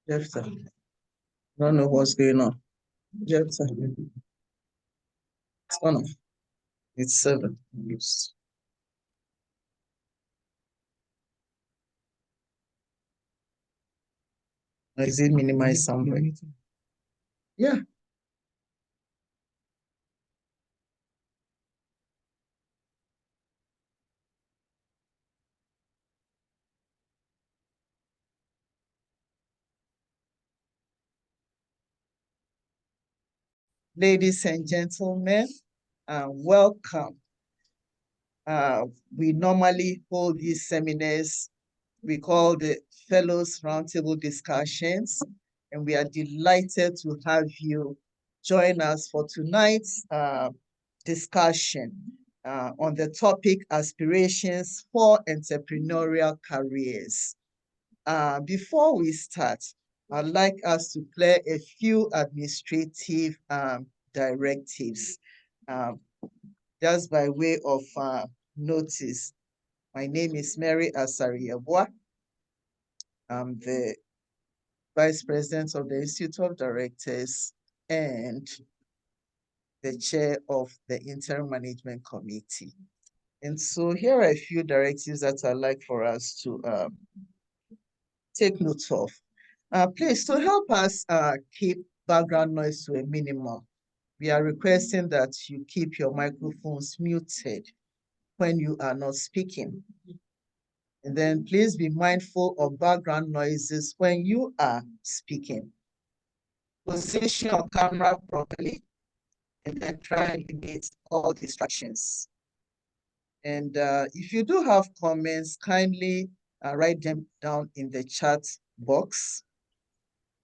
Jephthah. Don't know what's going on. Jephthah. It's on. It's 7. Yes. Is it minimize somewhere? Yeah. Ladies and gentlemen, welcome. We normally hold these seminars we call the Fellows Roundtable discussions, and we are delighted to have you join us for tonight's discussion on the topic Aspirations for Entrepreneurial Careers. Before we start, I'd like us to clear a few administrative directives. Just by way of notice, my name is Mary Asariabwa. I'm the Vice President of the Institute of Directors and the Chair of the Interim Management Committee. And so here are a few directives that I'd like for us to take note of. Please, to help us keep background noise to a minimum, we are requesting that you keep your microphones muted when you are not speaking. And then please be mindful of background noises when you are speaking. Position your camera properly and then try and limit all distractions. And if you do have comments, kindly write them down in the chat box.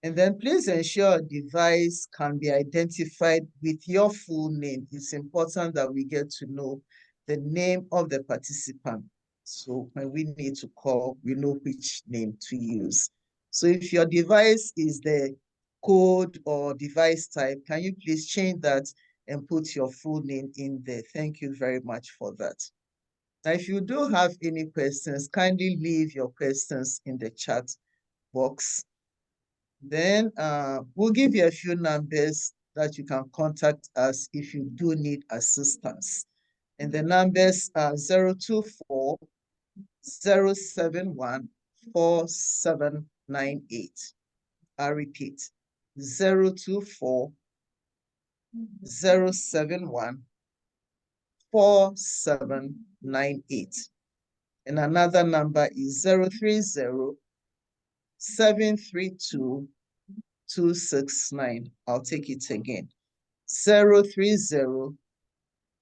And then please ensure a device can be identified with your full name. It's important that we get to know the name of the participant. So when we need to call, we know which name to use. So if your device is the code or device type, can you please change that and put your full name in there? Thank you very much for that. Now, if you do have any questions, kindly leave your questions in the chat box. Then we'll give you a few numbers that you can contact us if you do need assistance. And the numbers are 024 071 4798. I repeat, 024 071 4798. And another number is 030 732 269. I'll take it again. 030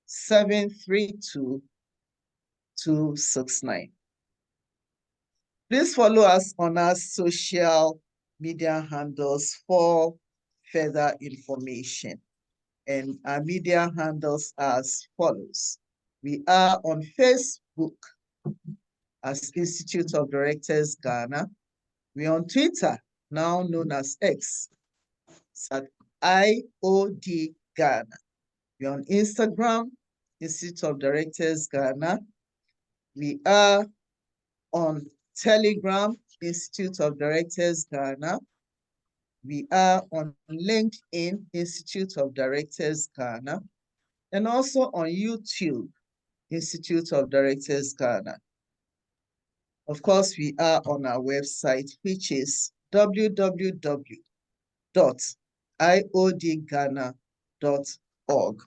732 269. Please follow us on our social media handles for further information. And our media handles as follows. We are on Facebook as Institute of Directors Ghana. We're on Twitter, now known as X, it's at IoD-Gh. We're on Instagram, Institute of Directors Ghana. We are on Telegram, Institute of Directors Ghana. We are on LinkedIn, Institute of Directors Ghana, and also on YouTube, Institute of Directors Ghana. Of course, we are on our website, which is www.iodghana.org.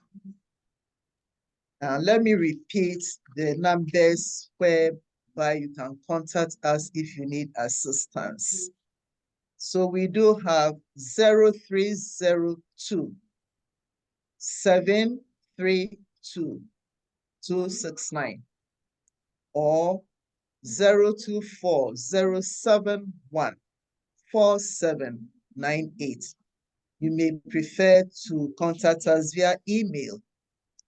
Now, let me repeat the numbers whereby you can contact us if you need assistance. So we do have 0302 732 269 or 024 071 4798. You may prefer to contact us via email,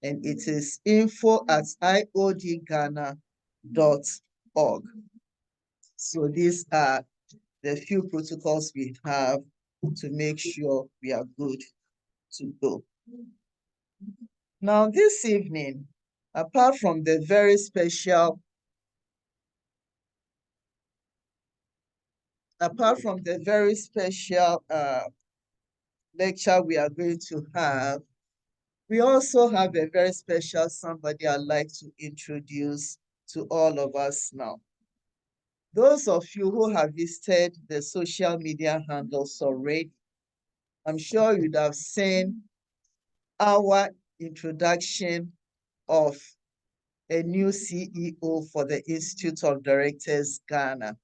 and it is info@iodghana.org. So these are the few protocols we have to make sure we are good to go. Now, this evening, apart from the very special apart from the very special lecture we are going to have, we also have a very special somebody I'd like to introduce to all of us now. Those of you who have visited the social media handles already, I'm sure you'd have seen our introduction of a new CEO for the Institute of Directors Ghana.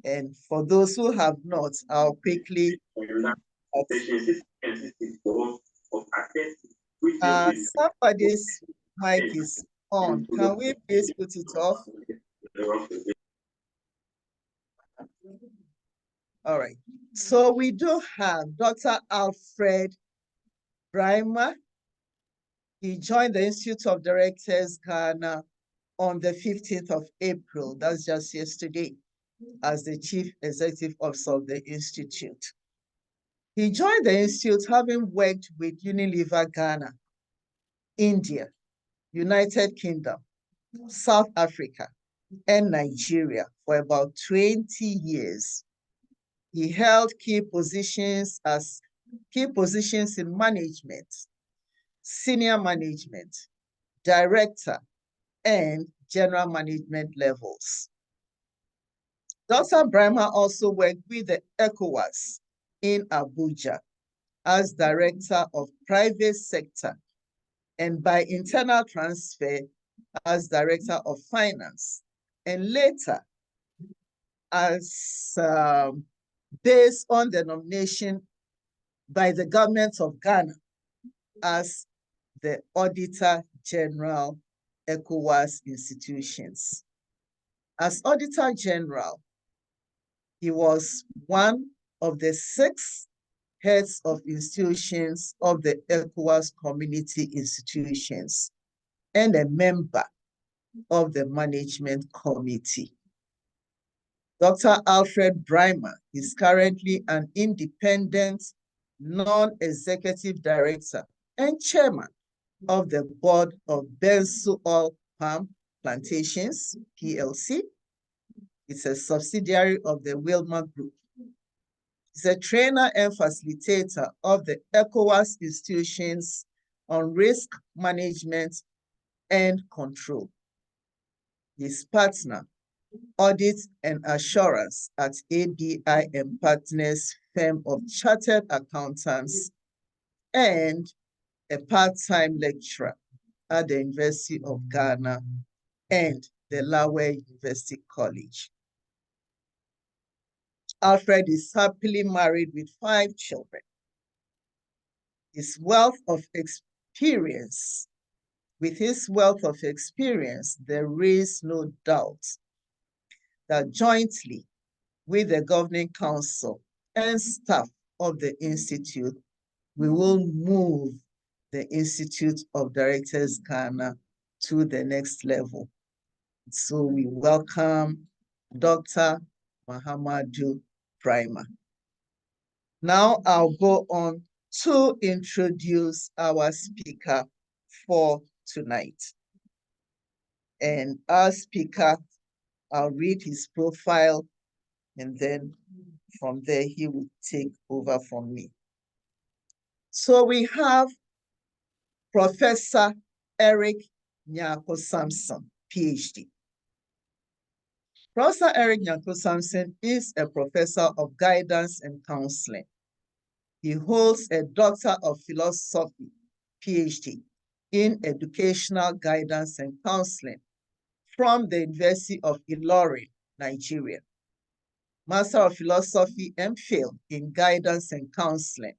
And for those who have not, I'll quickly. Somebody's mic is on. Can we please put it off? All right. So we do have Dr. Alfred Breimer. He joined the Institute of Directors Ghana on the 15th of April. That's just yesterday, as the Chief Executive Officer of the Institute. He joined the Institute having worked with Unilever Ghana, India, United Kingdom, South Africa, and Nigeria for about 20 years. He held key positions in management, senior management, director, and general management levels. Dr. Breimer also worked with the ECOWAS in Abuja as Director of Private Sector and by internal transfer as Director of Finance, and later as based on the nomination by the government of Ghana as the Auditor General ECOWAS institutions. As Auditor General, he was one of the 6 heads of institutions of the ECOWAS community institutions and a member of the management committee. Dr. Alfred Breimer is currently an independent, non-executive director and chairman of the board of Bensu Oil Palm Plantations, PLC. It's a subsidiary of the Wilmer Group. He's a trainer and facilitator of the ECOWAS institutions on risk management and control. His partner, audit and assurance at ABI and Partners firm of chartered accountants, and a part-time lecturer at the University of Ghana and the Lawe University College. Alfred is happily married with 5 children. His wealth of experience, there is no doubt that jointly with the governing council and staff of the Institute, we will move the Institute of Directors Ghana to the next level. So we welcome Dr. Mahamadou Breimer. Now I'll go on to introduce our speaker for tonight. And our speaker, I'll read his profile, and then from there he will take over from me. So we have Professor Eric Nyako-Sampson, PhD. Professor Eric Nyako-Sampson is a professor of guidance and counseling. He holds a Doctor of Philosophy, PhD, in educational guidance and counseling from the University of Ilorin, Nigeria. Master of Philosophy, MPhil in guidance and counseling.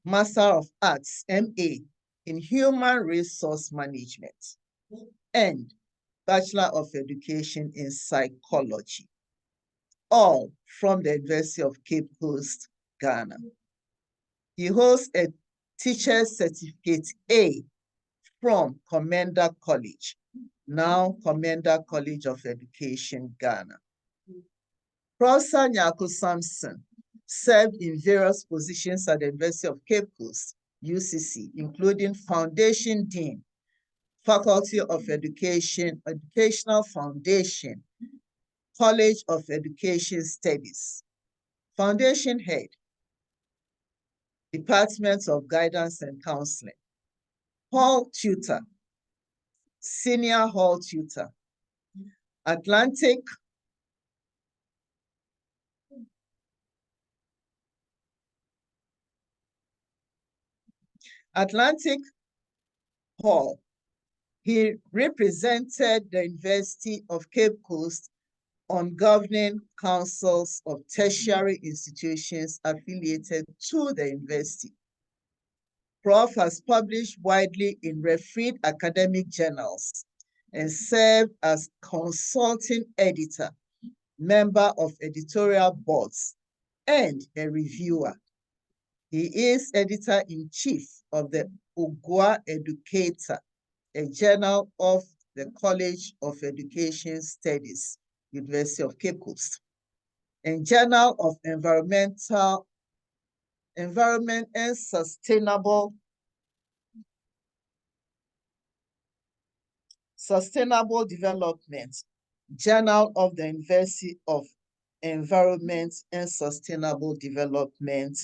Master of Arts, MA in human resource management, and Bachelor of Education in Psychology, all from the University of Cape Coast, Ghana. He holds a Teacher's Certificate A from Commander College, now Commander College of Education, Ghana. Professor Nyako-Sampson served in various positions at the University of Cape Coast, UCC, including Foundation Dean, Faculty of Education, Educational Foundation, College of Education Studies. Foundation Head, Department of Guidance and Counseling. Hall Tutor, Senior Hall Tutor. Atlantic Hall. He represented the University of Cape Coast on governing councils of tertiary institutions affiliated to the university. Prof has published widely in refereed academic journals and served as consulting editor, member of editorial boards, and a reviewer. He is editor-in-chief of the Ugwa Educator, a journal of the College of Education Studies, University of Cape Coast, and Journal of Environment and Sustainable Development, Journal of the University of Environment and Sustainable Development.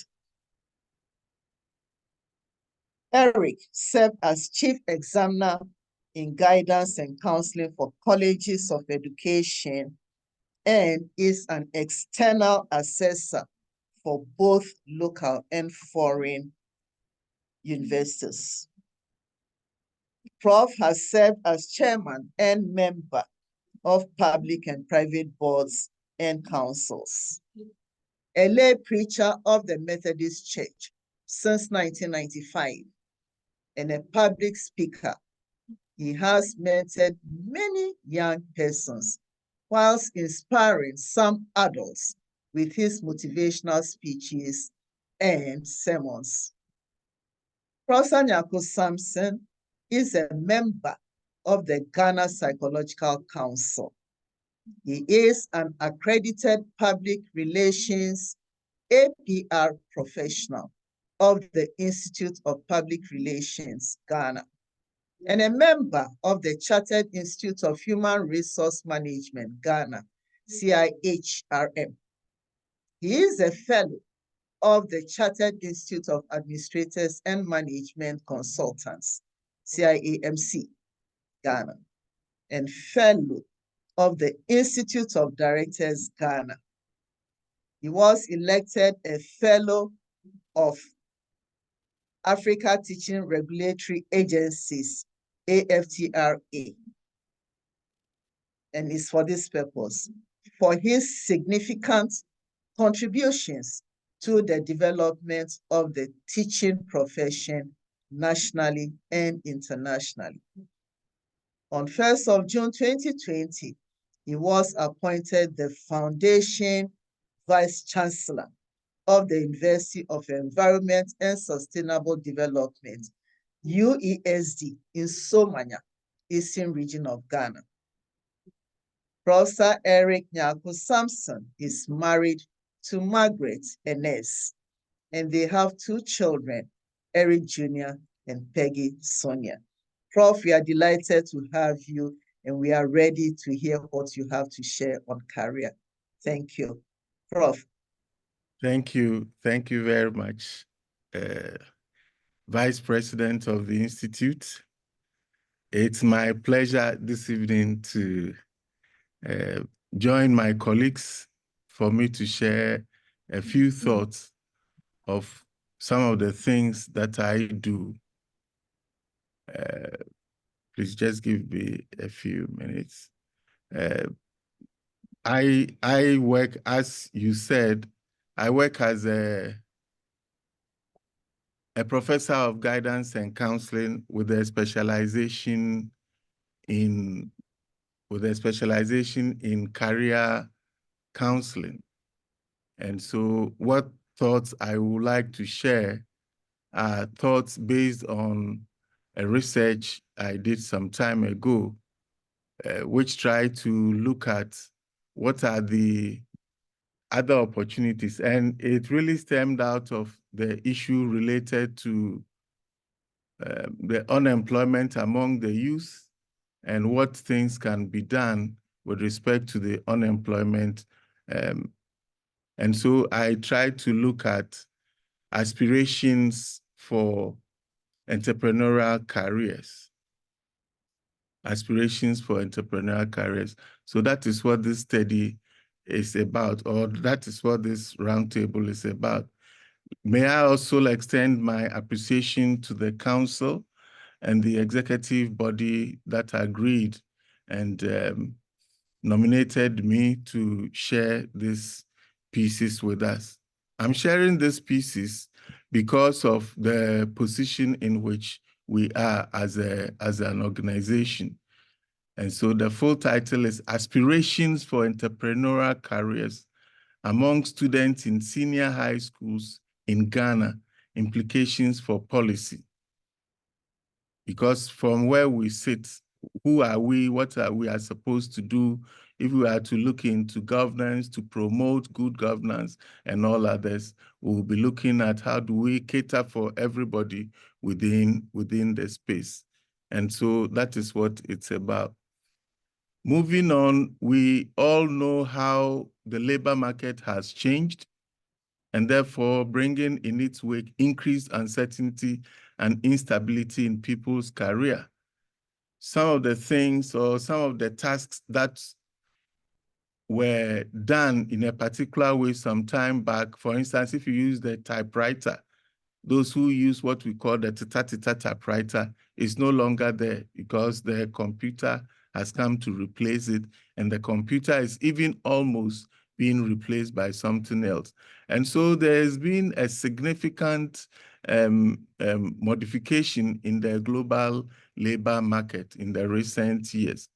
Eric served as Chief Examiner in Guidance and Counseling for Colleges of Education and is an external assessor for both local and foreign universities. Prof has served as chairman and member of public and private boards and councils. A lay preacher of the Methodist Church since 1995 and a public speaker, he has mentored many young persons whilst inspiring some adults with his motivational speeches and sermons. Professor Nyako Sampson is a member of the Ghana Psychological Council. He is an accredited public relations APR professional of the Institute of Public Relations, Ghana, and a member of the Chartered Institute of Human Resource Management, Ghana, CIHRM. He is a fellow of the Chartered Institute of Administrators and Management Consultants, CIAMC, Ghana, and fellow of the Institute of Directors, Ghana. He was elected a fellow of Africa Teaching Regulatory Agencies, AFTRA, and is for this purpose, for his significant contributions to the development of the teaching profession nationally and internationally. On 1st of June 2020, he was appointed the Foundation Vice Chancellor of the University of Environment and Sustainable Development, UESD, in Somanya, Eastern Region of Ghana. Professor Eric Nyako Sampson is married to Margaret Enes, and they have two children, Eric Jr. and Peggy Sonia. Prof, we are delighted to have you, and we are ready to hear what you have to share on career. Thank you. Prof. Thank you. Thank you very much, Vice President of the Institute. It's my pleasure this evening to join my colleagues for me to share a few thoughts of some of the things that I do. Please just give me a few minutes. I work, as you said, I work as a professor of guidance and counseling with a specialization in career counseling. And so what thoughts I would like to share are thoughts based on a research I did some time ago, which tried to look at what are the other opportunities. And it really stemmed out of the issue related to the unemployment among the youth and what things can be done with respect to the unemployment. And so I try to look at aspirations for entrepreneurial careers. Aspirations for entrepreneurial careers. So that is what this study is about, or that is what this roundtable is about. May I also extend my appreciation to the council and the executive body that agreed and nominated me to share these pieces with us. I'm sharing these pieces because of the position in which we are as an organization. And so the full title is Aspirations for Entrepreneurial Careers Among Students in Senior High Schools in Ghana, Implications for Policy. Because from where we sit, who are we, what are we supposed to do if we are to look into governance, to promote good governance and all others, we'll be looking at how do we cater for everybody within the space. And so that is what it's about. Moving on, we all know how the labor market has changed, and therefore bringing in its wake increased uncertainty and instability in people's career. Some of the things or some of the tasks that were done in a particular way some time back, for instance, if you use the typewriter, those who use what we call the tita typewriter is no longer there because the computer has come to replace it, and the computer is even almost being replaced by something else. And so there has been a significant modification in the global labor market in the recent years.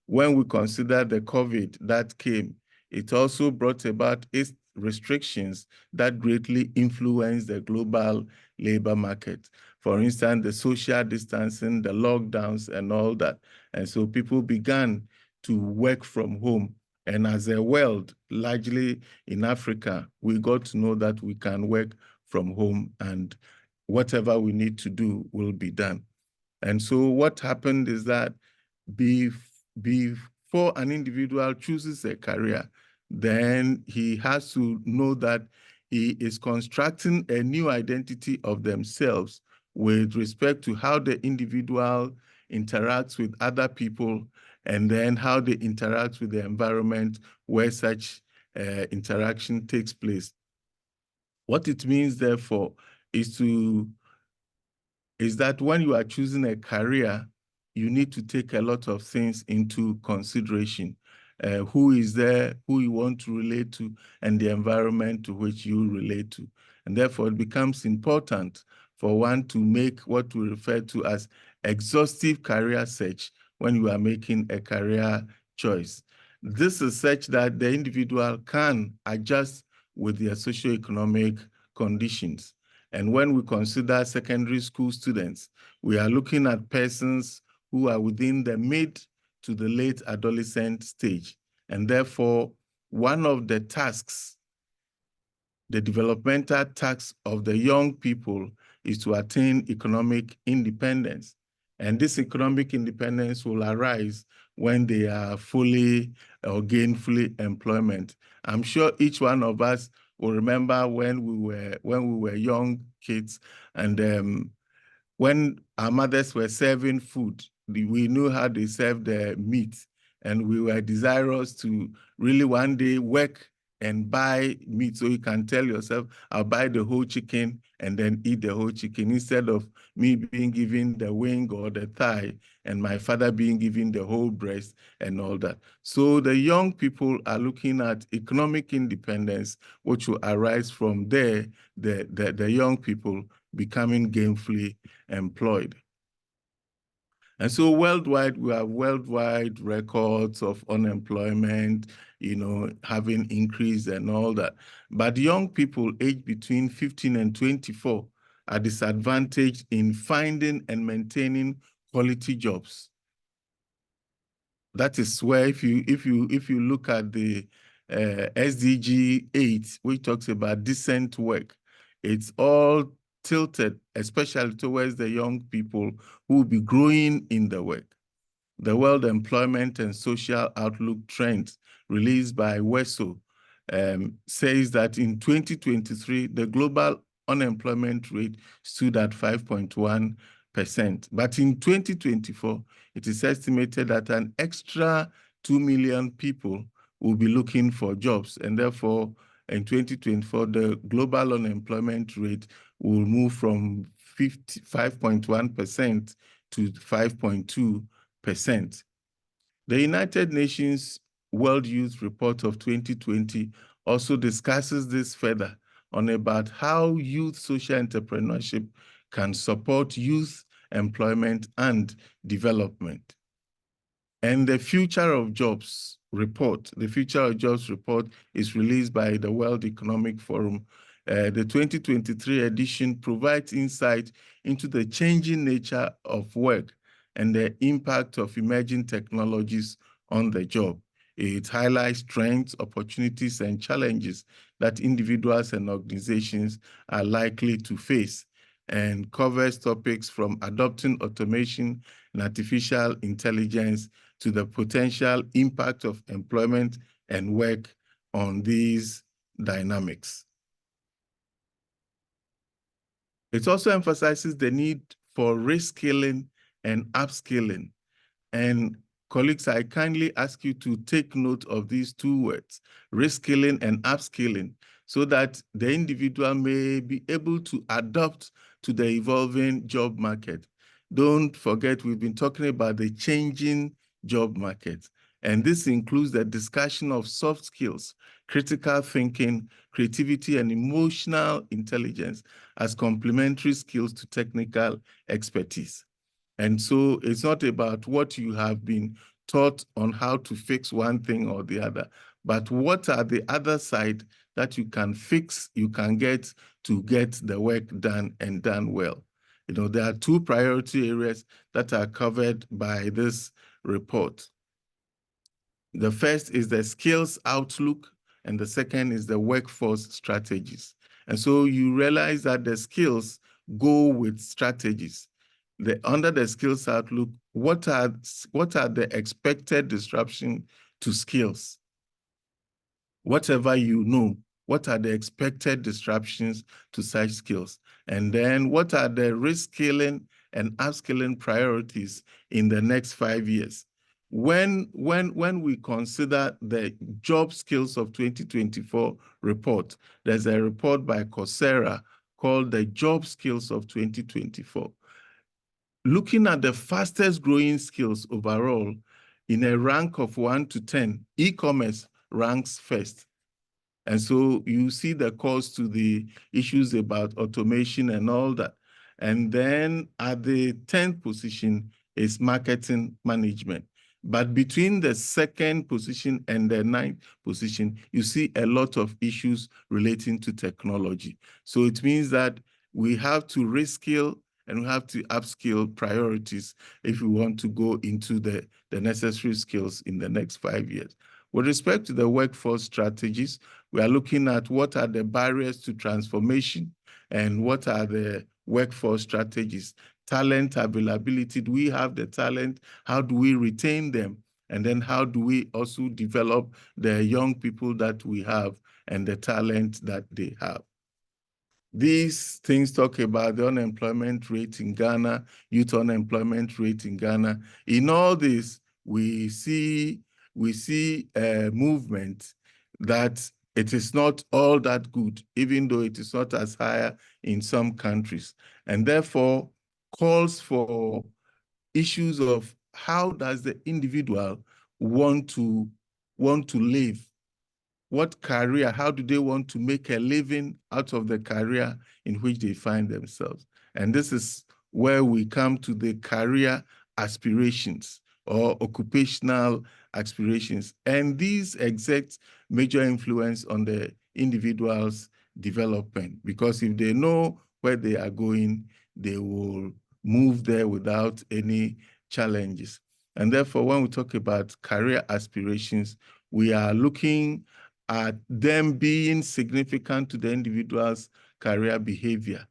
When we consider the COVID that came, it also brought about its restrictions that greatly influenced the global labor market. For instance, the social distancing, the lockdowns and all that. And so people began to work from home. And as a world, largely in Africa, we got to know that we can work from home and whatever we need to do will be done. And so what happened is that before an individual chooses a career, then he has to know that he is constructing a new identity of themselves with respect to how the individual interacts with other people and then how they interact with the environment where such interaction takes place. What it means, therefore, is that when you are choosing a career, you need to take a lot of things into consideration. Who is there, who you want to relate to, and the environment to which you relate to. And therefore, it becomes important for one to make what we refer to as exhaustive career search when you are making a career choice. This is such that the individual can adjust with their socioeconomic conditions. And when we consider secondary school students, we are looking at persons who are within the mid to the late adolescent stage. And therefore, one of the tasks, the developmental task of the young people is to attain economic independence. And this economic independence will arise when they are fully or gainfully employment. I'm sure each one of us will remember when we were young kids and when our mothers were serving food, we knew how they served the meat, and we were desirous to really one day work and buy meat. So you can tell yourself, I'll buy the whole chicken and then eat the whole chicken instead of me being given the wing or the thigh and my father being given the whole breast and all that. So the young people are looking at economic independence, which will arise from there, the young people becoming gainfully employed. And so worldwide, we have worldwide records of unemployment, having increased and all that. But young people aged between 15 and 24 are disadvantaged in finding and maintaining quality jobs. That is where if you look at the SDG 8, which talks about decent work, it's all tilted, especially towards the young people who will be growing in the work. The World Employment and Social Outlook Trends released by WESO says that in 2023, the global unemployment rate stood at 5.1%. But in 2024, it is estimated that an extra 2 million people will be looking for jobs. And therefore, in 2024, the global unemployment rate will move from 5.1% to 5.2%. The United Nations World Youth Report of 2020 also discusses this further on about how youth social entrepreneurship can support youth employment and development. And the Future of Jobs report, the Future of Jobs report is released by the World Economic Forum. The 2023 edition provides insight into the changing nature of work and the impact of emerging technologies on the job. It highlights trends, opportunities, and challenges that individuals and organizations are likely to face, and covers topics from adopting automation and artificial intelligence to the potential impact of employment and work on these dynamics. It also emphasizes the need for reskilling and upskilling. And colleagues, I kindly ask you to take note of these two words, reskilling and upskilling, so that the individual may be able to adapt to the evolving job market. Don't forget, we've been talking about the changing job market. And this includes the discussion of soft skills, critical thinking, creativity, and emotional intelligence as complementary skills to technical expertise. And so it's not about what you have been taught on how to fix one thing or the other, but what are the other side that you can fix, you can get to get the work done and done well. You know, there are two priority areas that are covered by this report. The first is the skills outlook, and the second is the workforce strategies. And so you realize that the skills go with strategies. Under the skills outlook, what are the expected disruption to skills? Whatever you know, what are the expected disruptions to such skills? And then what are the reskilling and upskilling priorities in the next 5 years? When we consider the job skills of 2024 report, there's a report by Coursera called the Job Skills of 2024. Looking at the fastest growing skills overall, in a rank of 1 to 10, e-commerce ranks first. And so you see the cause to the issues about automation and all that. And then at the 10th position is marketing management. But between the second position and the 9th position, you see a lot of issues relating to technology. So it means that we have to reskill and we have to upskill priorities if we want to go into the necessary skills in the next 5 years. With respect to the workforce strategies, we are looking at what are the barriers to transformation and what are the workforce strategies. Talent availability, do we have the talent? How do we retain them? And then how do we also develop the young people that we have and the talent that they have? These things talk about the unemployment rate in Ghana, youth unemployment rate in Ghana. In all this, we see a movement that it is not all that good, even though it is not as high in some countries. And therefore, calls for issues of how does the individual want to live? What career, how do they want to make a living out of the career in which they find themselves? And this is where we come to the career aspirations or occupational aspirations. And these exert major influence on the individual's development, because if they know where they are going, they will move there without any challenges. And therefore, when we talk about career aspirations, we are looking at them being significant to the individual's career behavior.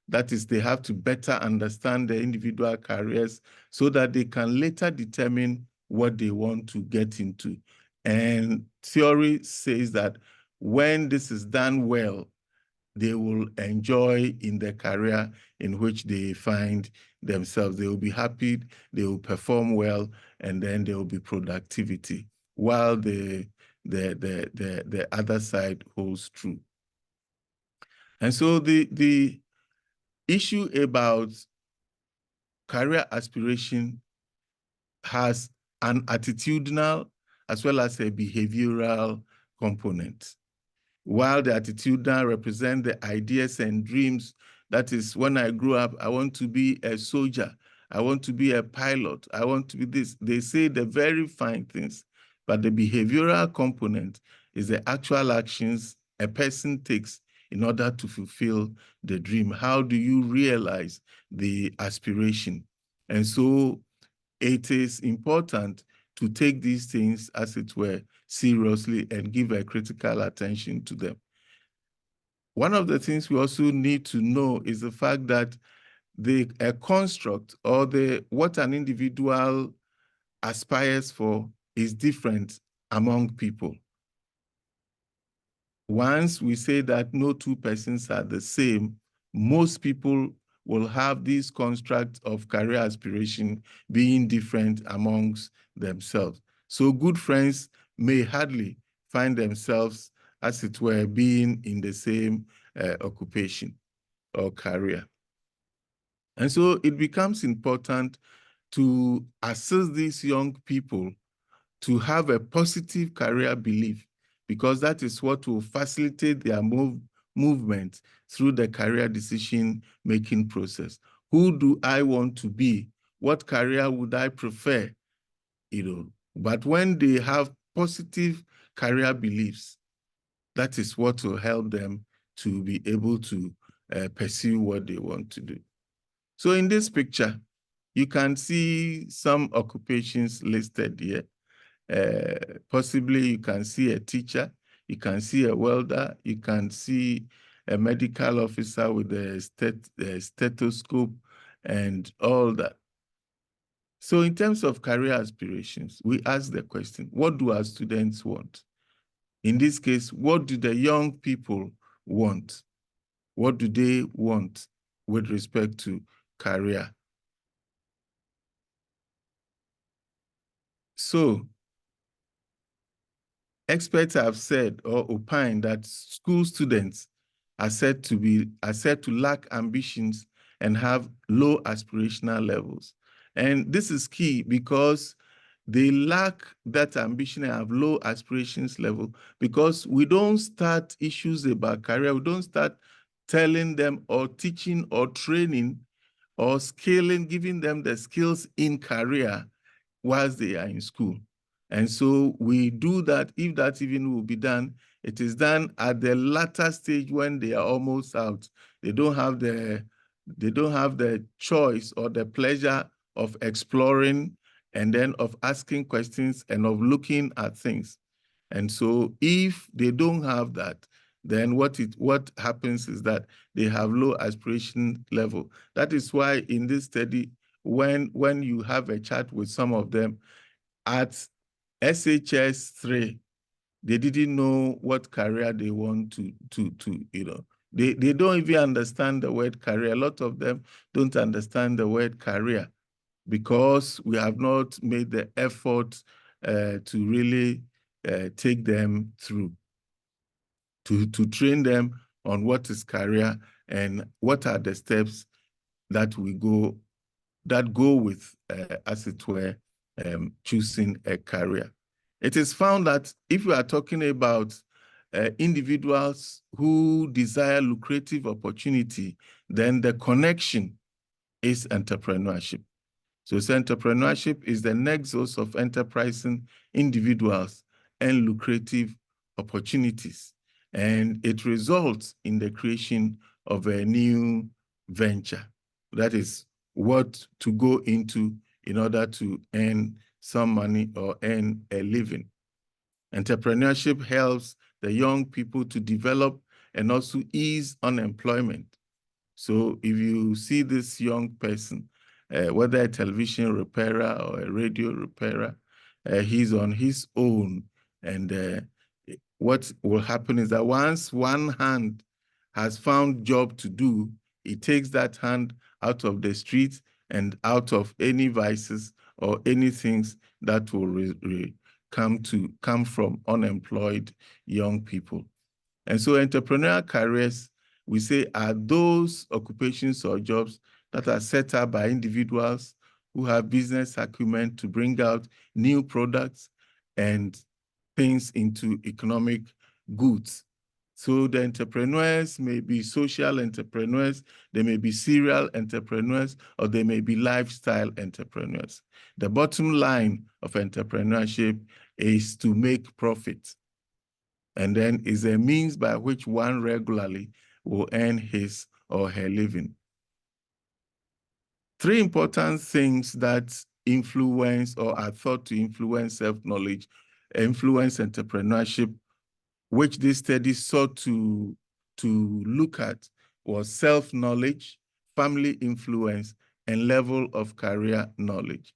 That is, they have to better understand their individual careers so that they can later determine what they want to get into. And theory says that when this is done well, they will enjoy in the career in which they find themselves. They will be happy, they will perform well, and then there will be productivity, while the other side holds true. And so the issue about career aspiration has an attitudinal as well as a behavioral component. While the attitudinal represent the ideas and dreams, that is, when I grew up, I want to be a soldier, I want to be a pilot, I want to be this. They say the very fine things, but the behavioral component is the actual actions a person takes in order to fulfill the dream. How do you realize the aspiration? And so it is important to take these things, as it were, seriously and give a critical attention to them. One of the things we also need to know is the fact that a construct or what an individual aspires for is different among people. Once we say that no two persons are the same, most people will have this construct of career aspiration being different amongst themselves. So good friends may hardly find themselves, as it were, being in the same occupation or career. And so it becomes important to assist these young people to have a positive career belief, because that is what will facilitate their movement through the career decision-making process. Who do I want to be? What career would I prefer? But when they have positive career beliefs, that is what will help them to be able to pursue what they want to do. So in this picture, you can see some occupations listed here. Possibly you can see a teacher, you can see a welder, you can see a medical officer with a stethoscope and all that. So in terms of career aspirations, we ask the question, what do our students want? In this case, what do the young people want? What do they want with respect to career? So experts have said or opined that school students are said to lack ambitions and have low aspirational levels. And this is key because they lack that ambition and have low aspirations level because we don't start issues about career. We don't start telling them or teaching or training or scaling, giving them the skills in career whilst they are in school. And so we do that. If that even will be done, it is done at the latter stage when they are almost out. They don't have the choice or the pleasure of exploring and then of asking questions and of looking at things. And so if they don't have that, then what happens is that they have low aspiration level. That is why in this study, when you have a chat with some of them at SHS 3, they didn't know what career they want to they don't even understand the word career. A lot of them don't understand the word career because we have not made the effort to really take them through, to train them on what is career and what are the steps that go with, as it were, choosing a career. It is found that if we are talking about individuals who desire lucrative opportunity, then the connection is entrepreneurship. So entrepreneurship is the nexus of enterprising individuals and lucrative opportunities. And it results in the creation of a new venture. That is what to go into in order to earn some money or earn a living. Entrepreneurship helps the young people to develop and also ease unemployment. So if you see this young person, whether a television repairer or a radio repairer, he's on his own. And what will happen is that once one hand has found job to do, he takes that hand out of the street and out of any vices or any things that will come from unemployed young people. And so entrepreneurial careers, we say, are those occupations or jobs that are set up by individuals who have business acumen to bring out new products and things into economic goods. So the entrepreneurs may be social entrepreneurs, they may be serial entrepreneurs, or they may be lifestyle entrepreneurs. The bottom line of entrepreneurship is to make profit, and then is a means by which one regularly will earn his or her living. Three important things that influence or are thought to influence self-knowledge, influence entrepreneurship, which this study sought to look at, was self-knowledge, family influence, and level of career knowledge.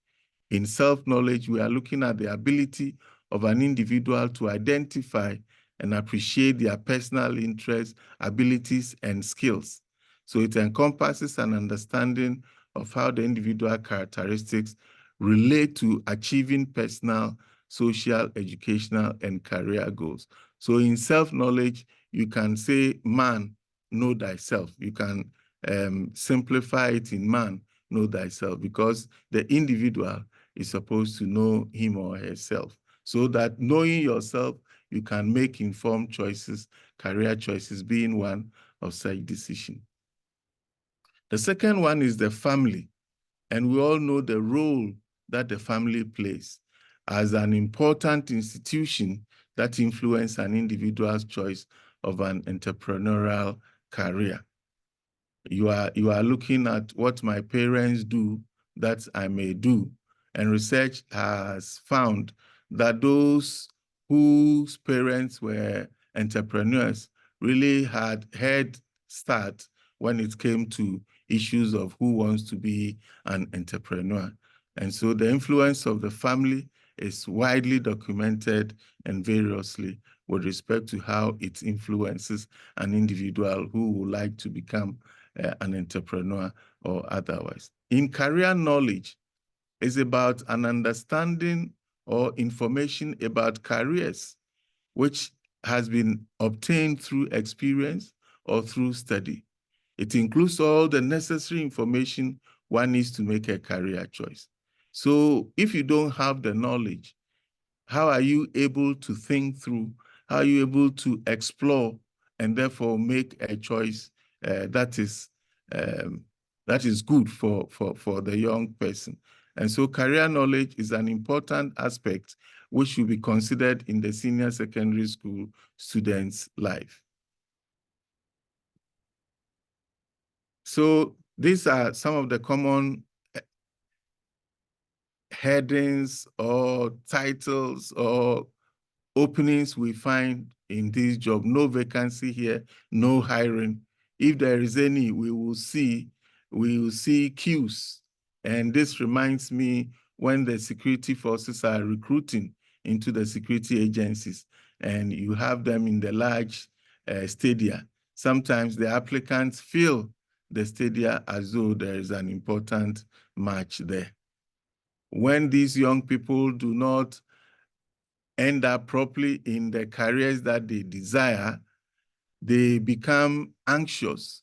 In self-knowledge, we are looking at the ability of an individual to identify and appreciate their personal interests, abilities, and skills. So it encompasses an understanding of how the individual characteristics relate to achieving personal, social, educational, and career goals. So in self-knowledge, you can say, man, know thyself. You can simplify it in man, know thyself, because the individual is supposed to know him or herself, so that knowing yourself, you can make informed choices, career choices being one of such decision. The second one is the family. And we all know the role that the family plays as an important institution that influences an individual's choice of an entrepreneurial career. You are looking at what my parents do that I may do. And research has found that those whose parents were entrepreneurs really had head start when it came to issues of who wants to be an entrepreneur. And so the influence of the family is widely documented and variously with respect to how it influences an individual who would like to become an entrepreneur or otherwise. In career knowledge, is about an understanding or information about careers, which has been obtained through experience or through study. It includes all the necessary information one needs to make a career choice. So if you don't have the knowledge, how are you able to think through? How are you able to explore and therefore make a choice that is good for the young person? And so career knowledge is an important aspect which should be considered in the senior secondary school student's life. So these are some of the common headings or titles or openings we find in this job. No vacancy here, no hiring. If there is any, we will see queues. And this reminds me when the security forces are recruiting into the security agencies and you have them in the large stadia. Sometimes the applicants feel the stadia as though there is an important match there. When these young people do not end up properly in the careers that they desire, they become anxious.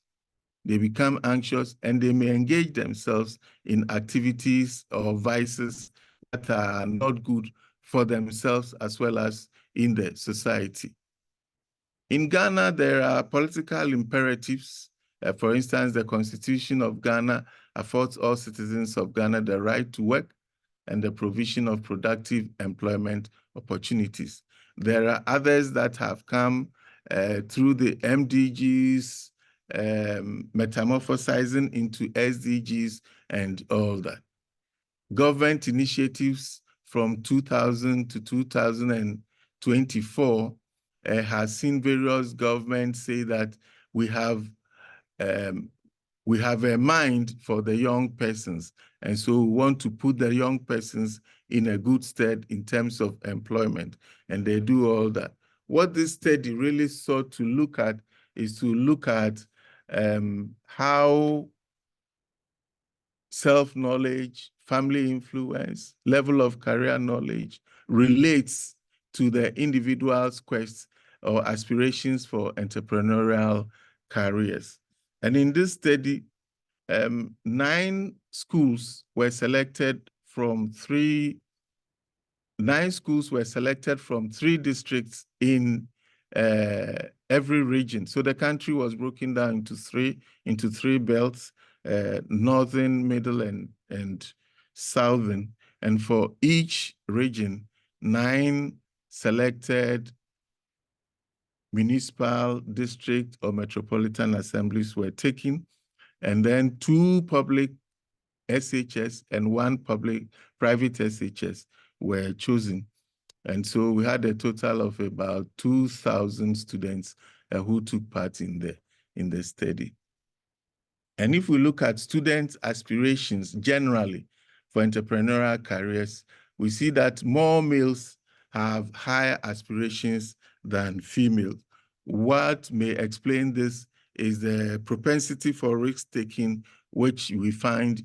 They become anxious and they may engage themselves in activities or vices that are not good for themselves as well as in the society. In Ghana, there are political imperatives. For instance, the Constitution of Ghana affords all citizens of Ghana the right to work and the provision of productive employment opportunities. There are others that have come through the MDGs, metamorphosizing into SDGs and all that. Government initiatives from 2000 to 2024 has seen various governments say that we have we have a mind for the young persons. And so we want to put the young persons in a good stead in terms of employment. And they do all that. What this study really sought to look at is to look at how self-knowledge, family influence, level of career knowledge relates to the individual's quest or aspirations for entrepreneurial careers. And in this study, 9 schools were selected from 3 districts in every region. So the country was broken down into three belts, northern, middle, and southern. And for each region, 9 selected municipal, district, or metropolitan assemblies were taken, and then 2 public SHS and 1 private SHS were chosen. And so we had a total of about 2,000 students who took part in the study. And if we look at students' aspirations generally for entrepreneurial careers, we see that more males have higher aspirations than females. What may explain this is the propensity for risk-taking, which we find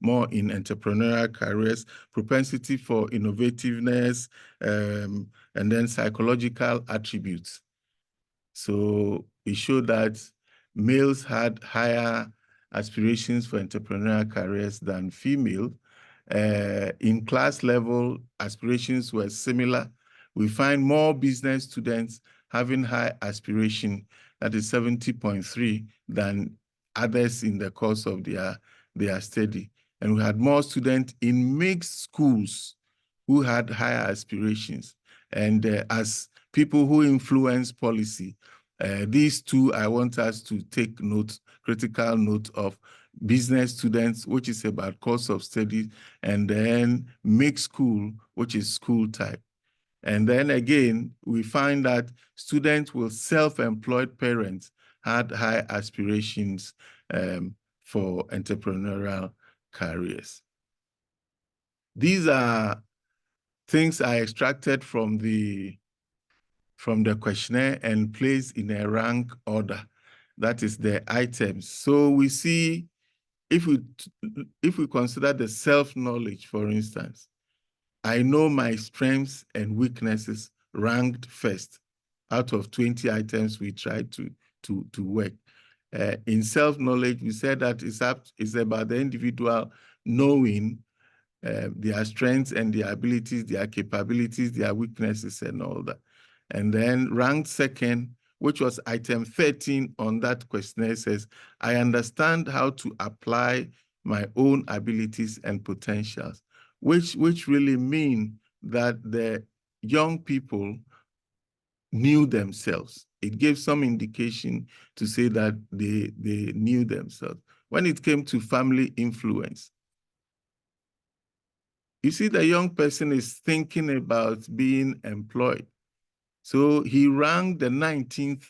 more in entrepreneurial careers, propensity for innovativeness, and then psychological attributes. So it showed that males had higher aspirations for entrepreneurial careers than female. In class level, aspirations were similar. We find more business students having high aspiration, that is 70.3, than others in the course of their study. And we had more students in mixed schools who had higher aspirations. And as people who influence policy, these two I want us to take note, critical note of: business students, which is about course of study, and then mixed school, which is school type. And then again, we find that students with self-employed parents had high aspirations for entrepreneurial careers. These are things I extracted from the questionnaire and placed in a rank order. That is the items. So we see, if we consider the self-knowledge, for instance, I know my strengths and weaknesses ranked first out of 20 items we tried to work. In self-knowledge, we said that it's about the individual knowing their strengths and their abilities, their capabilities, their weaknesses, and all that. And then ranked second, which was item 13 on that questionnaire, says, I understand how to apply my own abilities and potentials, which really mean that the young people knew themselves. It gave some indication to say that they knew themselves. When it came to family influence, you see, the young person is thinking about being employed. So he ranked the 19th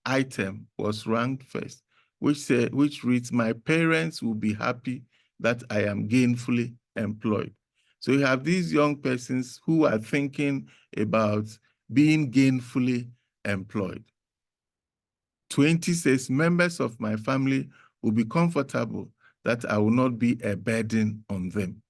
item was ranked first, which reads, my parents will be happy that I am gainfully employed. So you have these young persons who are thinking about being gainfully employed. 20 says, members of my family will be comfortable that I will not be a burden on them.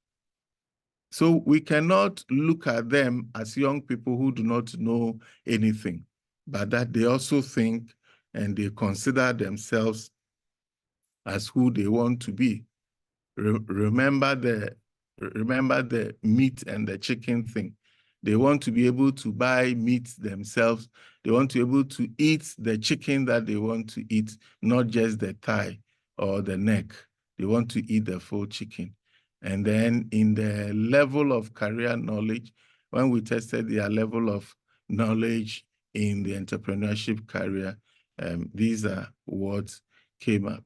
So we cannot look at them as young people who do not know anything, but that they also think and they consider themselves as who they want to be. Remember the meat and the chicken thing. They want to be able to buy meat themselves. They want to be able to eat the chicken that they want to eat, not just the thigh or the neck. They want to eat the full chicken. And then in the level of career knowledge, when we tested their level of knowledge in the entrepreneurship career, these are what came up.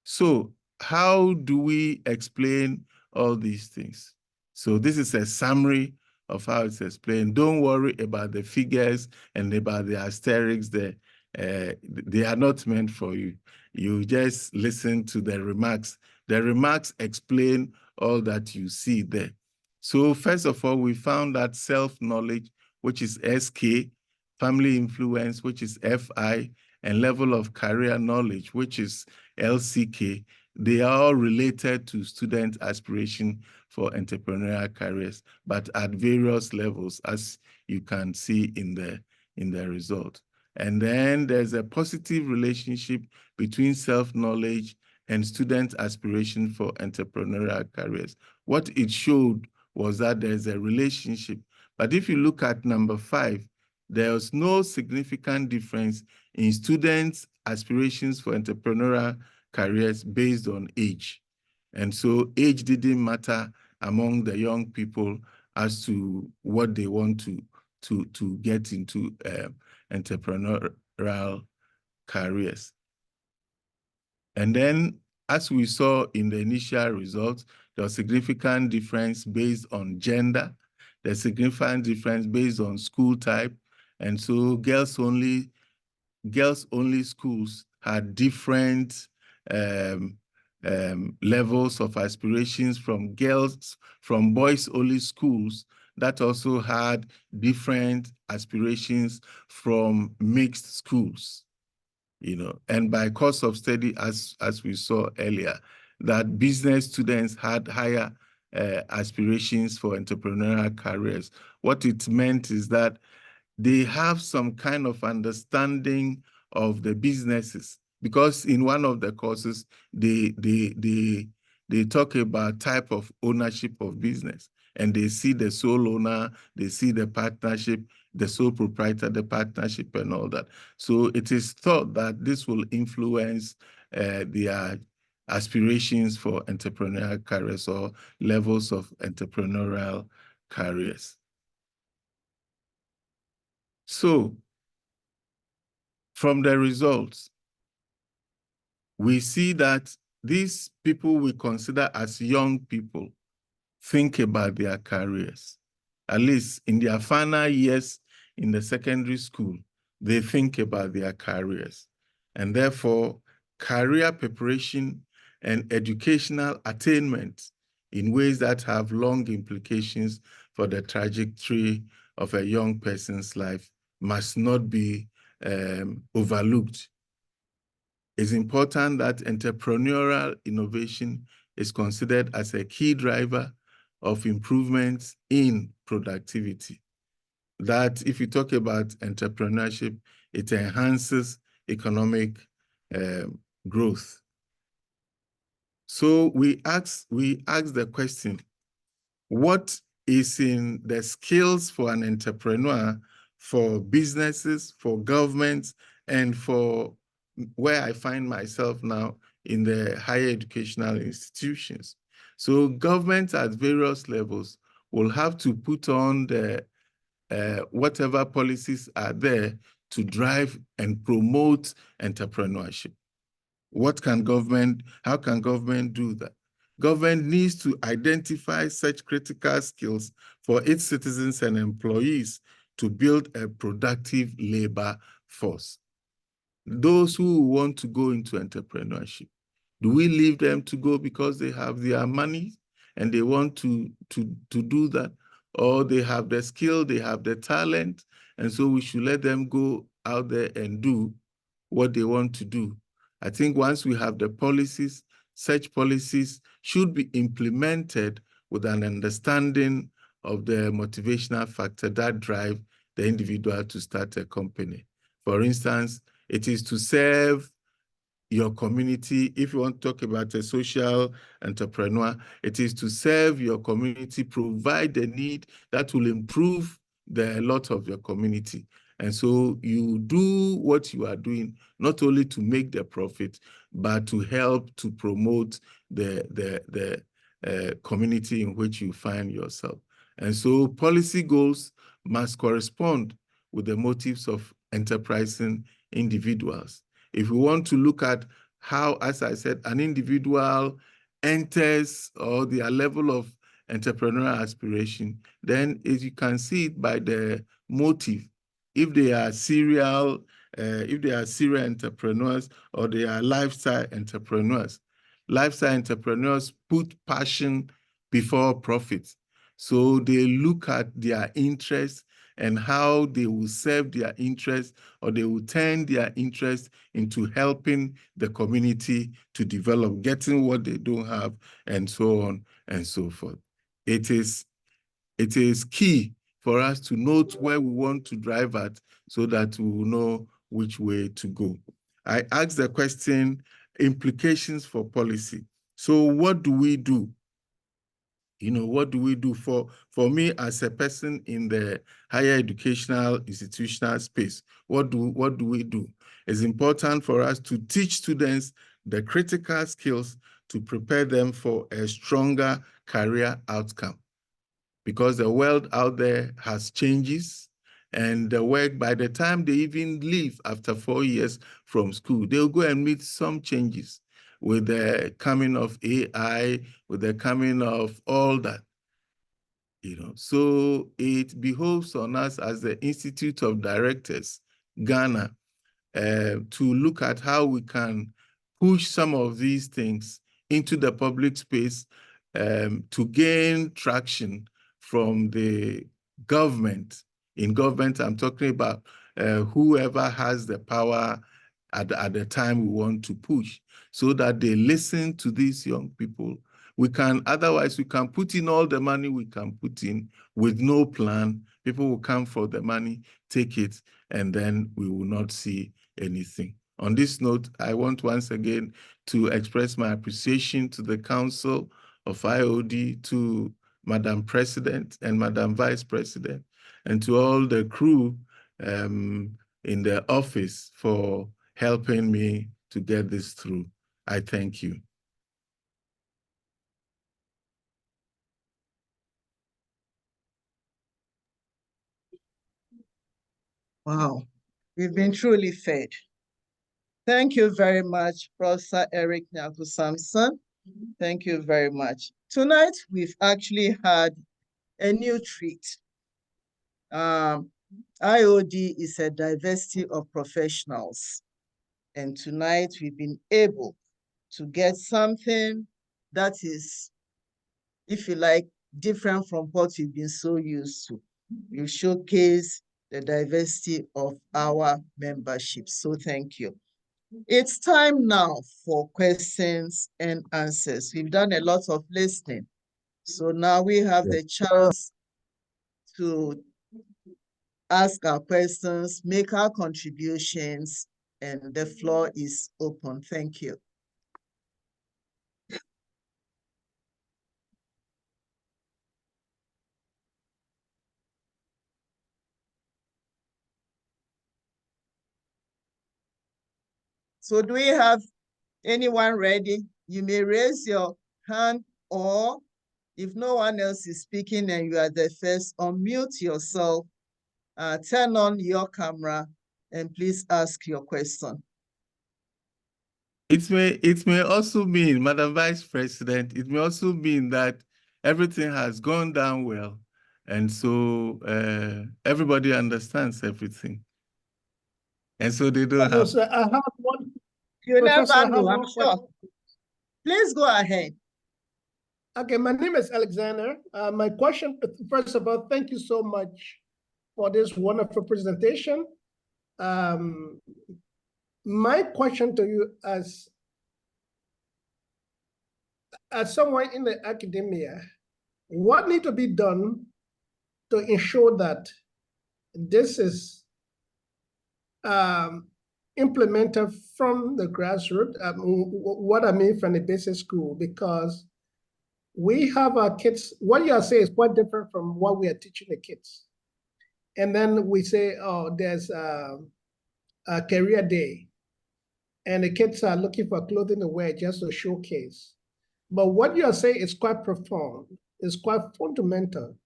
So how do we explain all these things? So this is a summary of how it's explained. Don't worry about the figures and about the asterisks there. they are not meant for you. You just listen to the remarks. The remarks explain all that you see there. So first of all, we found that self-knowledge, which is SK, family influence, which is FI, and level of career knowledge, which is LCK, they are all related to student aspiration for entrepreneurial careers, but at various levels, as you can see in the result. And then there's a positive relationship between self-knowledge and student aspiration for entrepreneurial careers. What it showed was that there's a relationship. But if you look at number 5, there's no significant difference in students' aspirations for entrepreneurial careers based on age. And so age didn't matter among the young people as to what they want to get into entrepreneurial careers. And then, as we saw in the initial results, there was significant difference based on gender. There's significant difference based on school type. And so girls-only schools had different levels of aspirations from boys-only schools that also had different aspirations from mixed schools. And by course of study, as we saw earlier, that business students had higher aspirations for entrepreneurial careers. What it meant is that they have some kind of understanding of the businesses, because in one of the courses, they talk about type of ownership of business, and they see the sole owner, they see the partnership, the sole proprietor, the partnership, and all that. So it is thought that this will influence their aspirations for entrepreneurial careers or levels of entrepreneurial careers. So from the results, we see that these people we consider as young people think about their careers. At least in their final years in the secondary school, they think about their careers. And therefore, career preparation and educational attainment in ways that have long implications for the trajectory of a young person's life must not be overlooked. It's important that entrepreneurial innovation is considered as a key driver of improvements in productivity. That if you talk about entrepreneurship, it enhances economic growth. So we ask the question, what is in the skills for an entrepreneur, for businesses, for governments, and for where I find myself now in the higher educational institutions? So governments at various levels will have to put on the whatever policies are there to drive and promote entrepreneurship. How can government do that? Government needs to identify such critical skills for its citizens and employees to build a productive labor force. Those who want to go into entrepreneurship, do we leave them to go because they have their money and they want to do that? Or they have the skill, they have the talent, and so we should let them go out there and do what they want to do? I think once we have the policies, such policies should be implemented with an understanding of the motivational factor that drive the individual to start a company. For instance, it is to serve your community. If you want to talk about a social entrepreneur, it is to serve your community, provide the need that will improve the lot of your community. And so you do what you are doing, not only to make the profit, but to help to promote the community in which you find yourself. And so policy goals must correspond with the motives of enterprising individuals. If we want to look at how, as I said, an individual enters or their level of entrepreneurial aspiration, then as you can see it by the motive. If they are serial if they are serial entrepreneurs or they are lifestyle entrepreneurs. Lifestyle entrepreneurs put passion before profit. So they look at their interests and how they will serve their interests, or they will turn their interest into helping the community to develop, getting what they don't have, and so on and so forth. It is key for us to note where we want to drive at so that we will know which way to go. I asked the question, implications for policy. So what do we do? You know, what do we do? For me as a person in the higher educational institutional space, what do we do? It's important for us to teach students the critical skills to prepare them for a stronger career outcome, because the world out there has changes, and the work, by the time they even leave after 4 years from school, they'll go and meet some changes with the coming of AI, with the coming of all that. You know, so it behoves on us as the Institute of Directors, Ghana, to look at how we can push some of these things into the public space to gain traction from the government. In government, I'm talking about whoever has the power at the time we want to push, so that they listen to these young people. Otherwise, we can put in all the money we can put in with no plan. People will come for the money, take it, and then we will not see anything. On this note, I want once again to express my appreciation to the Council of IoD, to Madam President and Madam Vice President, and to all the crew in the office for helping me to get this through. I thank you. Wow, we've been truly fed. Thank you very much, Professor Eric Nyaku-Samson. Thank you very much. Tonight, we've actually had a new treat. IoD is a diversity of professionals. And tonight, we've been able to get something that is, if you like, different from what you've been so used to. You showcase the diversity of our membership. So thank you. It's time now for questions and answers. We've done a lot of listening. So now we have the chance to ask our questions, make our contributions, and the floor is open. Thank you. So do we have anyone ready? You may raise your hand, or if no one else is speaking and you are the first, unmute yourself, turn on your camera, and please ask your question. It may also mean, Madam Vice President, it may also mean that everything has gone down well, and so everybody understands everything, and so they don't have. So I have one. You Professor, never know, I'm sure. Please go ahead. Okay, my name is Alexander. My question, first of all, thank you so much for this wonderful presentation. My question to you as someone in the academia, what needs to be done to ensure that this is implemented from the grassroots? What I mean from the basic school, because we have our kids, what you are saying is quite different from what we are teaching the kids. And then we say, oh, there's a career day, and the kids are looking for clothing to wear just to showcase. But what you are saying is quite profound, it's quite fundamental.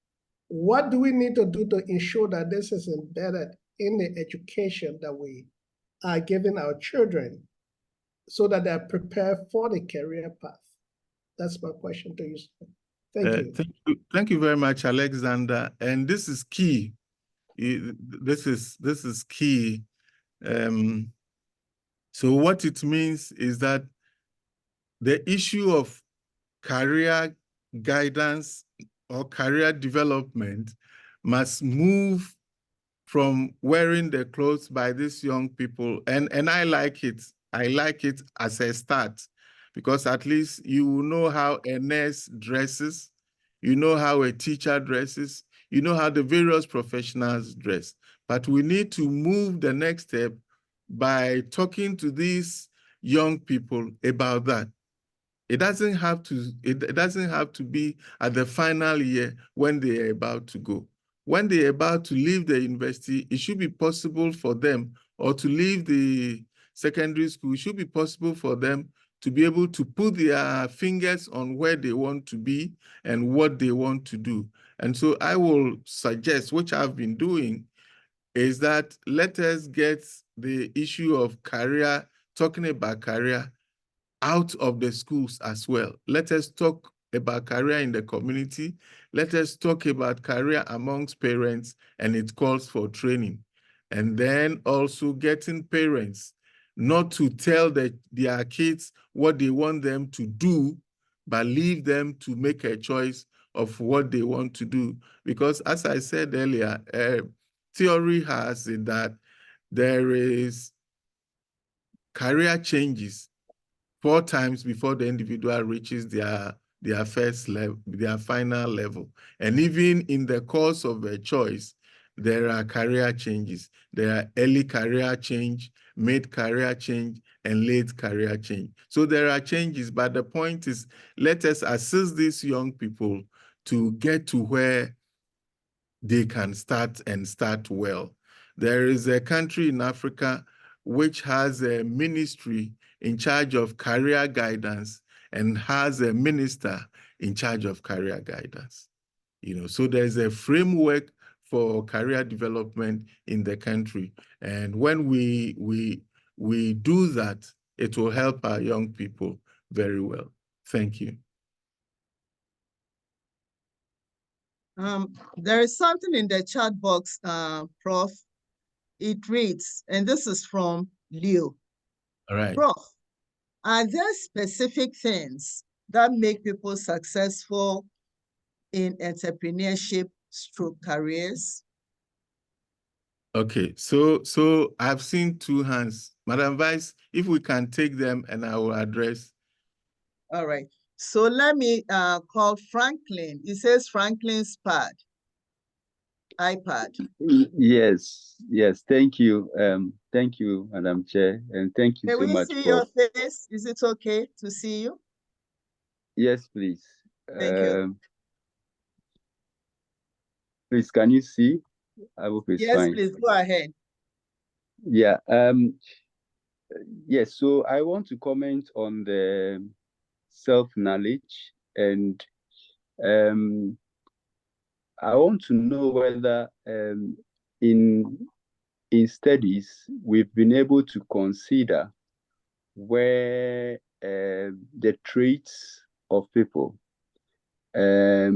What do we need to do to ensure that this is embedded in the education that we are giving our children so that they're prepared for the career path? That's my question to you. Thank you. Thank you very much, Alexander. And this is key. This is key So what it means is that the issue of career guidance or career development must move from wearing the clothes by these young people. And I like it. I like it as a start, because at least you will know how a nurse dresses, you know how a teacher dresses, you know how the various professionals dress. But we need to move the next step by talking to these young people about that. It doesn't have to be at the final year when they are about to go. When they are about to leave the university, it should be possible for them, or to leave the secondary school, it should be possible for them to be able to put their fingers on where they want to be and what they want to do. And so I will suggest, which I've been doing, is that let us get the issue of career, talking about career, out of the schools as well. Let us talk about career in the community. Let us talk about career amongst parents, and it calls for training. And then also getting parents not to tell their kids what they want them to do, but leave them to make a choice of what they want to do. Because as I said earlier, theory has it that there is career changes 4 times before the individual reaches their first level, their final level. And even in the course of a choice, there are career changes. There are early career change, mid-career change, and late career change. So there are changes, but the point is, let us assist these young people to get to where they can start, and start well. There is a country in Africa which has a ministry in charge of career guidance and has a minister in charge of career guidance. So there's a framework for career development in the country. And when we do that, it will help our young people very well. Thank you. There is something in the chat box, Prof. It reads, and this is from Leo. All right. Prof, are there specific things that make people successful in entrepreneurship stroke careers? Okay, so I've seen 2 hands. Madam Vice, if we can take them, and I will address. All right. So let me call Franklin. It says Franklin's iPad. Yes, thank you. Thank you, Madam Chair, and thank you Can so we much, see Prof. your face? Is it okay to see you? Yes, please. Thank you. Please, can you see? I hope it's Yes, fine. please go ahead. Yeah. Yes. So I want to comment on the self-knowledge, and I want to know whether in studies we've been able to consider where the traits of people. I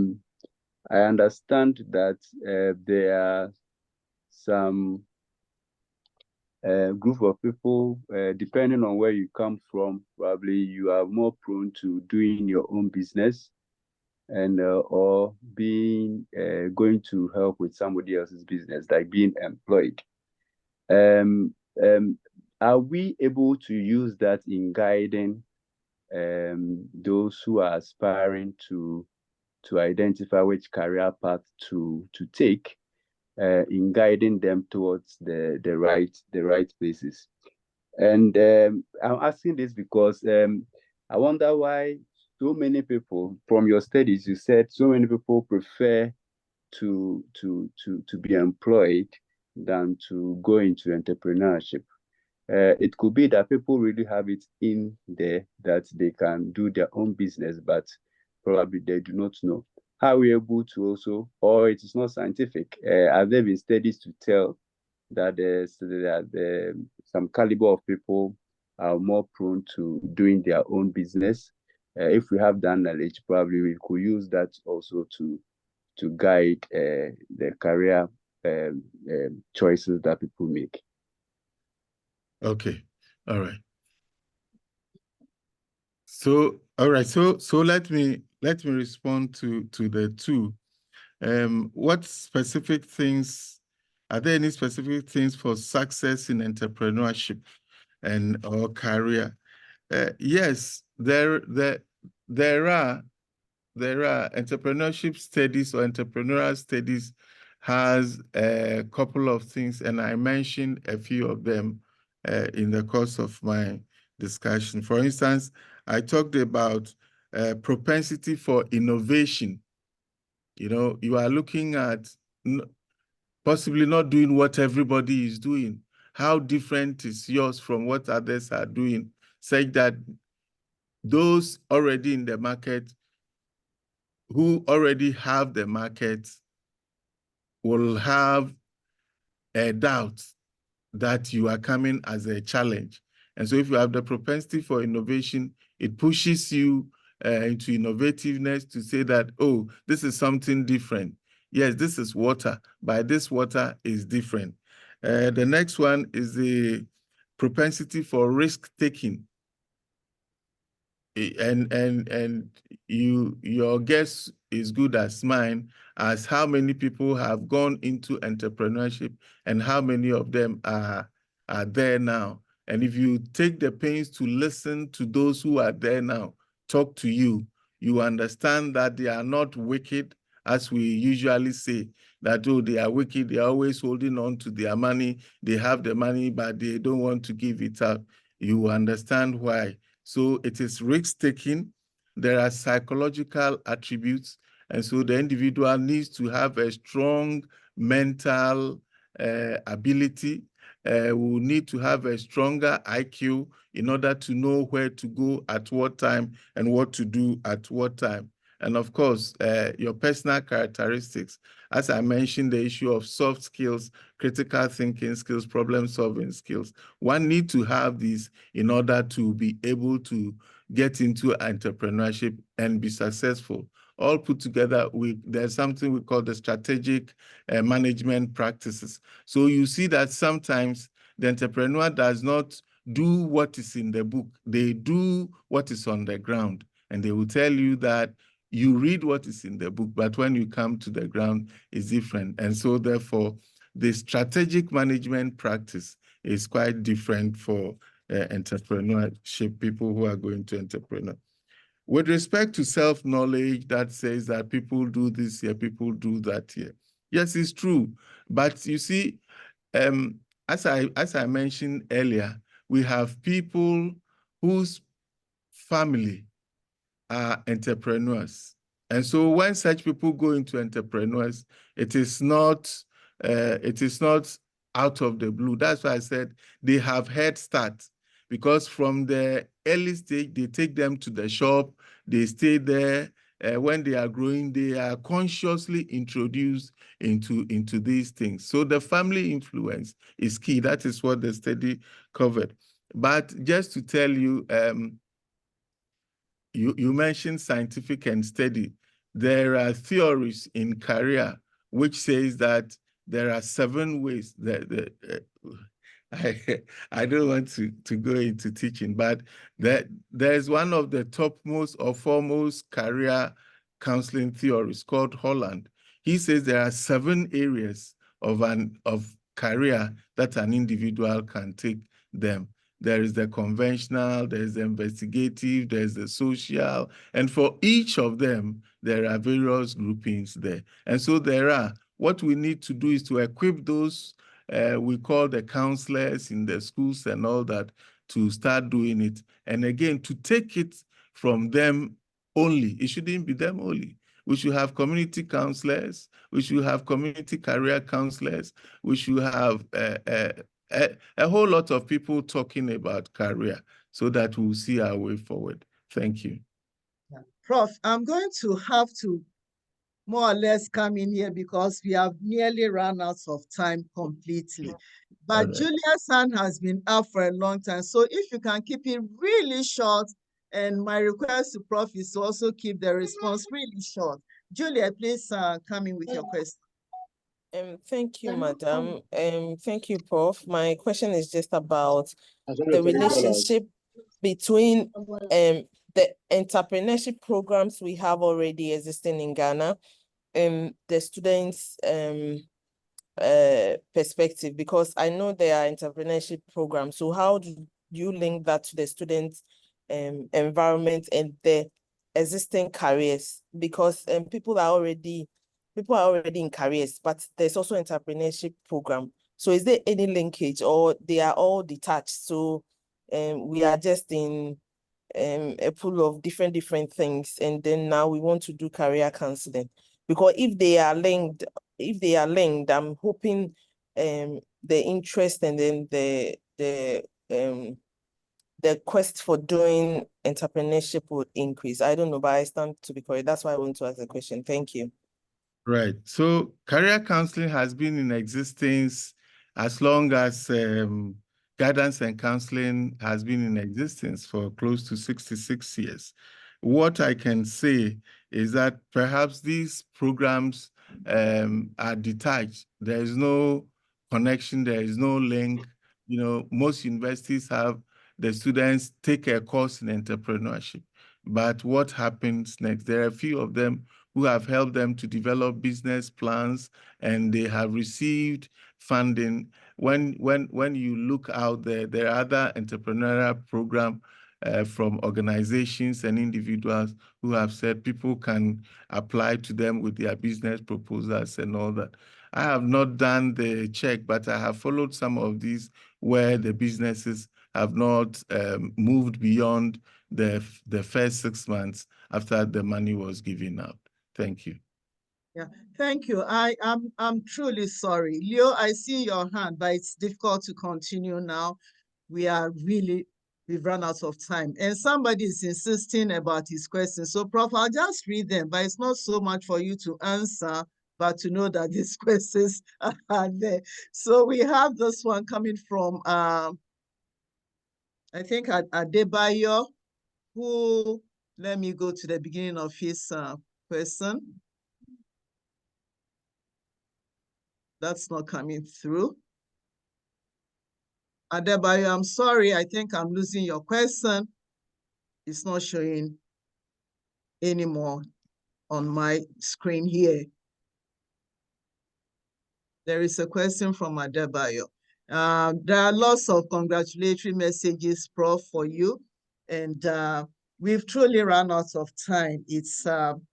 understand that there are some group of people, depending on where you come from, probably you are more prone to doing your own business, and or being going to help with somebody else's business, like being employed. Are we able to use that in guiding those who are aspiring to identify which career path to take, in guiding them towards the right places? And I'm asking this because I wonder why so many people, from your studies, you said so many people prefer to be employed than to go into entrepreneurship. It could be that people really have it in there that they can do their own business, but probably they do not know. How are we able to also, or it is not scientific? Have there been studies to tell that some caliber of people are more prone to doing their own business? If we have that knowledge, probably we could use that also to guide the career choices that people make. Okay. All right. So, all right. So let me respond to the two. What specific things, are there any specific things for success in entrepreneurship and or career? Yes, there are entrepreneurship studies or entrepreneurial studies has a couple of things, and I mentioned a few of them in the course of my discussion. For instance, I talked about propensity for innovation. You know, you are looking at possibly not doing what everybody is doing. How different is yours from what others are doing, such that those already in the market who already have the market will have a doubt that you are coming as a challenge. And so if you have the propensity for innovation, it pushes you into innovativeness to say that, oh, this is something different. Yes, this is water, but this water is different. The next one is the propensity for risk-taking. And your guess is good as mine as how many people have gone into entrepreneurship and how many of them are there now. And if you take the pains to listen to those who are there now talk to you, you understand that they are not wicked, as we usually say, that, oh, they are wicked, they are always holding on to their money, they have the money, but they don't want to give it up. You understand why. So it is risk-taking. There are psychological attributes. And so the individual needs to have a strong mental ability. Will need to have a stronger IQ in order to know where to go at what time and what to do at what time. And of course, your personal characteristics. As I mentioned, the issue of soft skills, critical thinking skills, problem-solving skills. One needs to have these in order to be able to get into entrepreneurship and be successful. All put together, there's something we call the strategic management practices. So you see that sometimes the entrepreneur does not do what is in the book. They do what is on the ground. And they will tell you that you read what is in the book, but when you come to the ground, it's different. And so therefore, the strategic management practice is quite different for entrepreneurship, people who are going to entrepreneur. With respect to self-knowledge that says that people do this here, people do that here. Yes, it's true. But you see, as I mentioned earlier, we have people whose family are entrepreneurs. And so when such people go into entrepreneurs, it is not out of the blue. That's why I said they have head start, because from the early stage, they take them to the shop, they stay there. When they are growing, they are consciously introduced into these things. So the family influence is key. That is what the study covered. But just to tell you, you mentioned scientific and steady. There are theories in career which says that there are 7 ways that I don't want to go into teaching, but there's one of the topmost or foremost career counseling theories called Holland. He says there are 7 areas of career that an individual can take them. There is the conventional, there's the investigative, there's the social, and for each of them, there are various groupings there. And so what we need to do is to equip those, we call the counselors in the schools and all that, to start doing it. And again, to take it from them only. It shouldn't be them only. We should have community counselors. We should have community career counselors. We should have a whole lot of people talking about career so that we'll see our way forward. Thank you. Yeah. Prof, I'm going to have to more or less come in here because we have nearly run out of time completely. But right. Julia's hand has been up for a long time. So if you can keep it really short, and my request to Prof is to also keep the response really short. Julia, please come in with your question. Thank you, madam. Thank you, Prof. My question is just about the relationship between the entrepreneurship programs we have already existing in Ghana and the students' perspective, because I know there are entrepreneurship programs. So how do you link that to the students' environment and the existing careers? Because people are already in careers, but there's also entrepreneurship program. So is there any linkage, or they are all detached? So we are just in a pool of different things, and then now we want to do career counseling. Because if they are linked, I'm hoping the interest and then the quest for doing entrepreneurship would increase. I don't know, but I stand to be correct. That's why I want to ask the question. Thank you. Right. So career counseling has been in existence as long as guidance and counseling has been in existence for close to 66 years. What I can say is that perhaps these programs are detached. There is no connection, there is no link. You know, most universities have the students take a course in entrepreneurship. But what happens next? There are a few of them who have helped them to develop business plans, and they have received funding. When you look out there, there are other entrepreneurial programs from organizations and individuals who have said people can apply to them with their business proposals and all that. I have not done the check, but I have followed some of these where the businesses have not moved beyond the first 6 months after the money was given out. Thank you. Yeah, thank you. I'm truly sorry. Leo, I see your hand, but it's difficult to continue now. We've run out of time. And somebody is insisting about his questions. So, Prof, I'll just read them, but it's not so much for you to answer, but to know that these questions are there. So we have this one coming from, I think, Adebayo, who, let me go to the beginning of his question. That's not coming through. Adebayo, I'm sorry, I think I'm losing your question. It's not showing anymore on my screen here. There is a question from Adebayo. There are lots of congratulatory messages, Prof, for you. And we've truly run out of time. It's 8,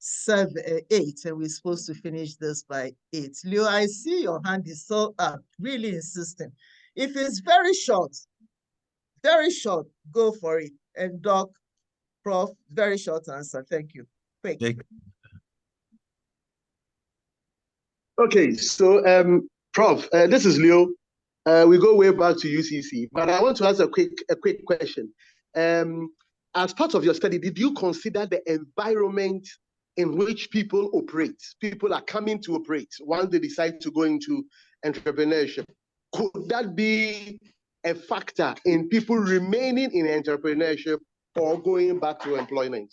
and we're supposed to finish this by 8. Leo, I see your hand is still up, really insisting. If it's very short, go for it. And Doc, Prof, very short answer. Thank you. Quick. Okay, so Prof, this is Leo. We go way back to UCC, but I want to ask a quick question. As part of your study, did you consider the environment in which people operate? People are coming to operate once they decide to go into entrepreneurship. Could that be a factor in people remaining in entrepreneurship or going back to employment?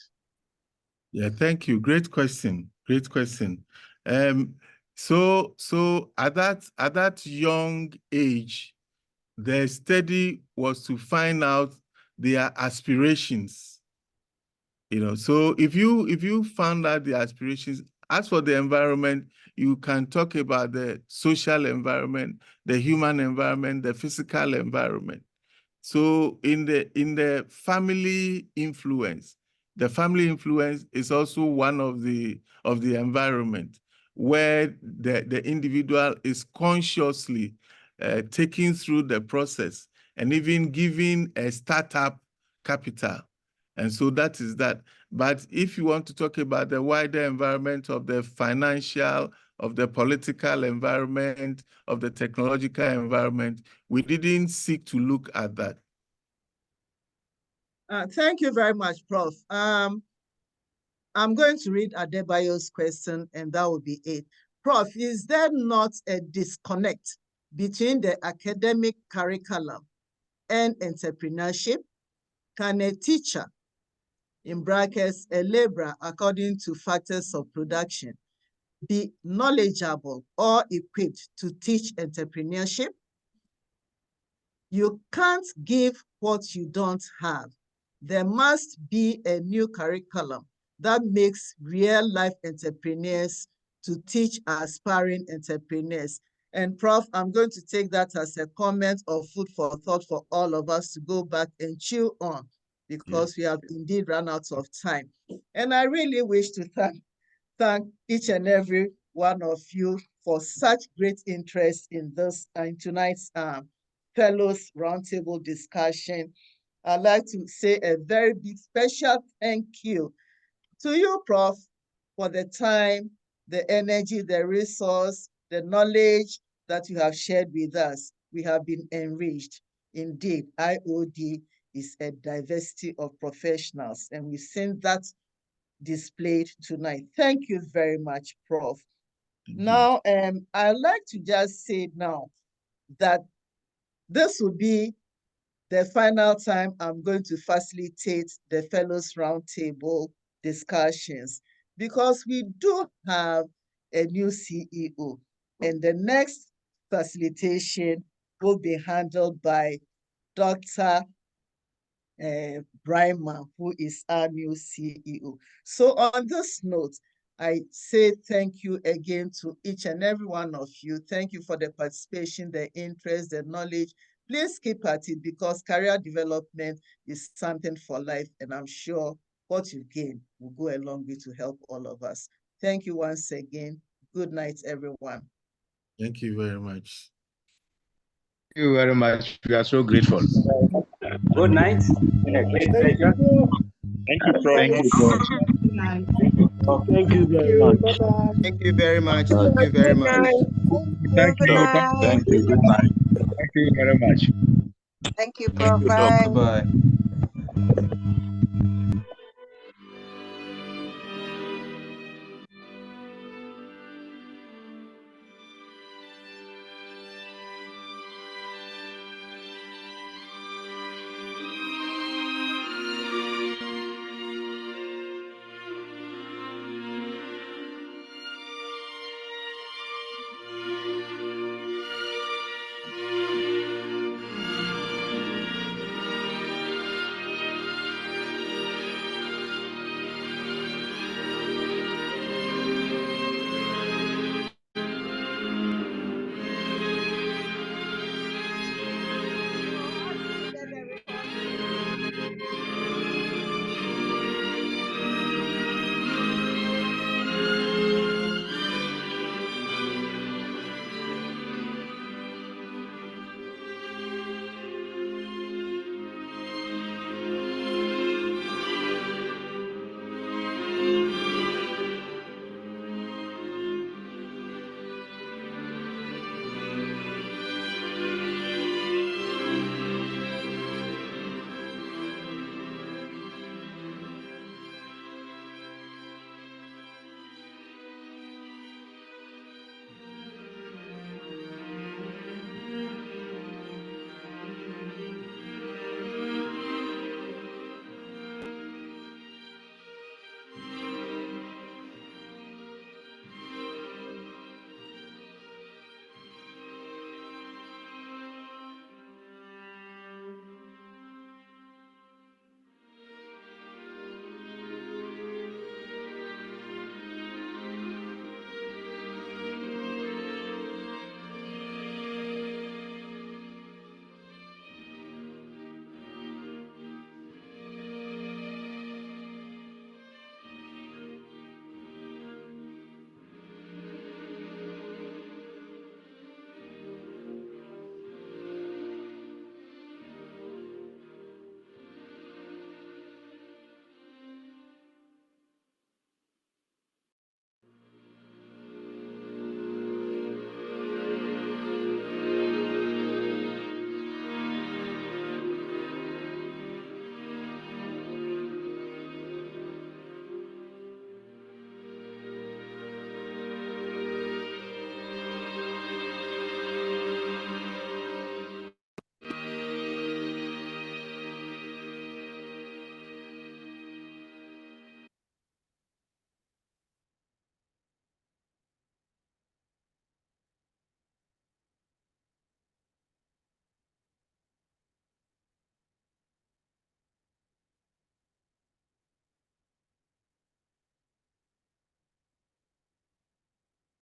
Yeah, thank you. Great question. Great question. So at that young age, the study was to find out their aspirations. You know, so if you found out the aspirations, as for the environment, you can talk about the social environment, the human environment, the physical environment. So in the family influence, the family influence is also one of the environment where the individual is consciously taking through the process and even giving a startup capital. And so that is that. But if you want to talk about the wider environment of the financial, of the political environment, of the technological environment, we didn't seek to look at that. Thank you very much, Prof. I'm going to read Adebayo's question, and that will be it. Prof, is there not a disconnect between the academic curriculum and entrepreneurship? Can a teacher, in brackets, a laborer, according to factors of production, be knowledgeable or equipped to teach entrepreneurship. You can't give what you don't have. There must be a new curriculum that makes real-life entrepreneurs to teach aspiring entrepreneurs. And Prof, I'm going to take that as a comment or food for thought for all of us to go back and chew on, because we have indeed run out of time. And I really wish to thank each and every one of you for such great interest in this, in tonight's Fellows Roundtable discussion. I'd like to say a very big special thank you to you, Prof, for the time, the energy, the resource, the knowledge that you have shared with us. We have been enriched. Indeed, IoD is a diversity of professionals, and we've seen that displayed tonight. Thank you very much, Prof. Now, I'd like to just say now that this will be the final time I'm going to facilitate the Fellows Roundtable discussions, because we do have a new CEO, and the next facilitation will be handled by Dr. Bryman, who is our new CEO. So on this note, I say thank you again to each and every one of you. Thank you for the participation, the interest, the knowledge. Please keep at it, because career development is something for life, and I'm sure what you gain will go a long way to help all of us. Thank you once again. Good night, everyone. Thank you very much. Thank you very much. We are so grateful. Good night. Been a great pleasure. Thank you, Prof. Thank you, Prof. Thank you, Prof. Thank you very much. Bye-bye. Thank you very much. Thank you very much. Thank you. Thank you. Good night. Thank you very much. Thank you, Thank Prof. you, Doc. Bye. Bye.